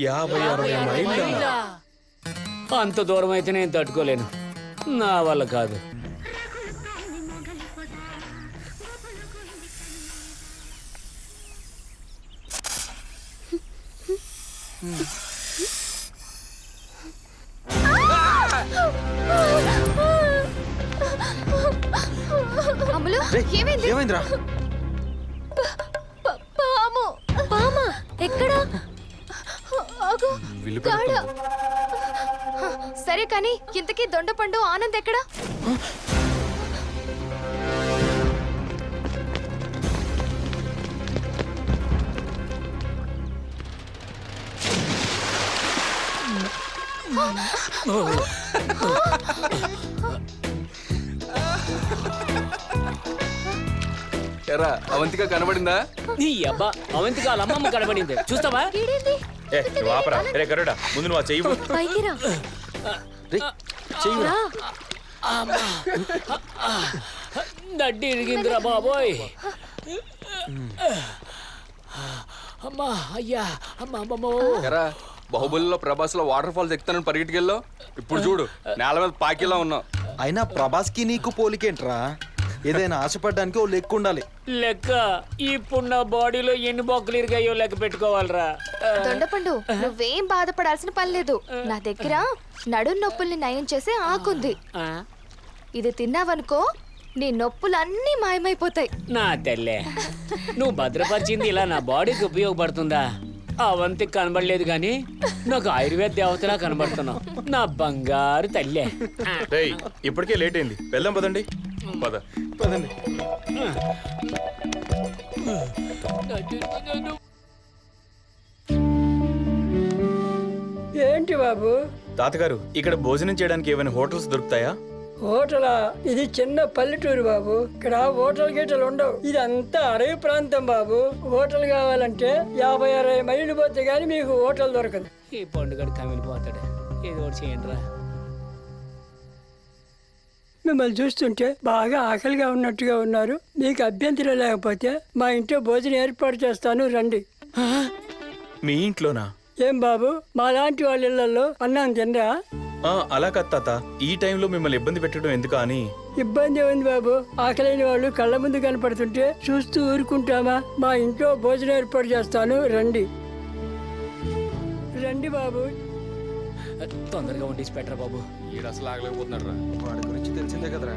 50-60 మైళ్ళ. అంత దూరం అయితే నేను తట్టుకోలేను, నా వల్ల కాదు. అమ్ములు, ఏమైంది? ఏమైందిరా? పాము. పామా? ఎక్కడా? సరే కానీ ఇంతకీ దొండపండు ఆనంద్ ఎక్కడా? ఎరా అవంతిక కనబడిందా? నీ అబ్బా, అవంతిక వాళ్ళ అమ్మమ్మ కనబడింది, చూస్తావా? ఆపరా. రే గరుడా, ముందు నువ్వు చెయ్యి. పైకి రా. చెయ్యి. దడ్డి ఇరిగిందిరా బాబోయ్. అమ్మా, అయ్యా, అమ్మా, అమ్మమ్మో. ఎరా బాహుబలిలో ప్రభాస్ లో వాటర్ ఫాల్స్ ఎక్కుతానని పరిగెట్టుకెళ్ళావు, ఇప్పుడు చూడు నేల మీద పాకిలా ఉన్నావు. అయినా ప్రభాస్కి నీకు పోలికేంట్రా? ఏదైనా ఆశపడ్డానికి ఓ లెక్క ఉండాలి. లెక్క? ఇప్పుడు నా బాడీలో ఎన్ని బొక్కలు ఇరిగాయో లెక్క పెట్టుకోవాలరా. దొండపండు, నువ్వేం బాధపడాల్సిన పని లేదు. నా దగ్గర నడుం నొప్పుల్ని నయం చేసే ఆకుంది. ఇది తిన్నావనుకో, నీ నొప్పులన్నీ మాయమైపోతాయి. నా తెల్లే, నువ్వు భద్రపరిచింది ఇలా నా బాడీకి ఉపయోగపడుతుందా? అవంతి కనబడలేదు గాని నాకు ఆయుర్వేద దేవతలా కనబడుతున్నావు, నా బంగారు తల్లే. ఇప్పటికే లేట్ అయింది, వెళ్దాం పదండి. పదండి. ఏంటి బాబు? తాతగారు, ఇక్కడ భోజనం చేయడానికి ఏమైనా హోటల్స్ దొరుకుతాయా? హోటలా? ఇది చిన్న పల్లెటూరు బాబు, ఇక్కడ హోటల్ గీటలు ఉండవు. ఇదంతా అడవి ప్రాంతం బాబు. హోటల్ కావాలంటే 50-60 మైళ్ళు పోతే గానీ మీకు హోటల్ దొరకదు. ఈ పండుగడు కమిలిపోతాడు, ఏదో ఒకటి చేయండి రా. మిమ్మల్ని చూస్తుంటే బాగా ఆకలిగా ఉన్నట్టుగా ఉన్నారు. మీకు అభ్యంతరం లేకపోతే మా ఇంట్లో భోజనం ఏర్పాటు చేస్తాను, రండి. మీ ఇంట్లోనా? ఏం బాబు, మా లాంటి వాళ్ళ ఇళ్లలో అన్నం తినరా? అలా కాదు తాత, ఈ టైంలో మిమ్మల్ని ఇబ్బంది పెట్టడం ఎందుకా అని. ఇబ్బంది ఉంది బాబు, ఆకలేని వాళ్ళు కళ్ళ ముందు కనపడుతుంటే చూస్తూ ఊరుకుంటామా? మా ఇంట్లో భోజనం ఏర్పాటు చేస్తాను, రండి. రండి బాబు. తొందరగా వండిసి పెట్టరా బాబు. ఈడు అసలు ఆగలేకపోతున్నాడు రా. వాడి గురించి తెలిసిందే కదరా.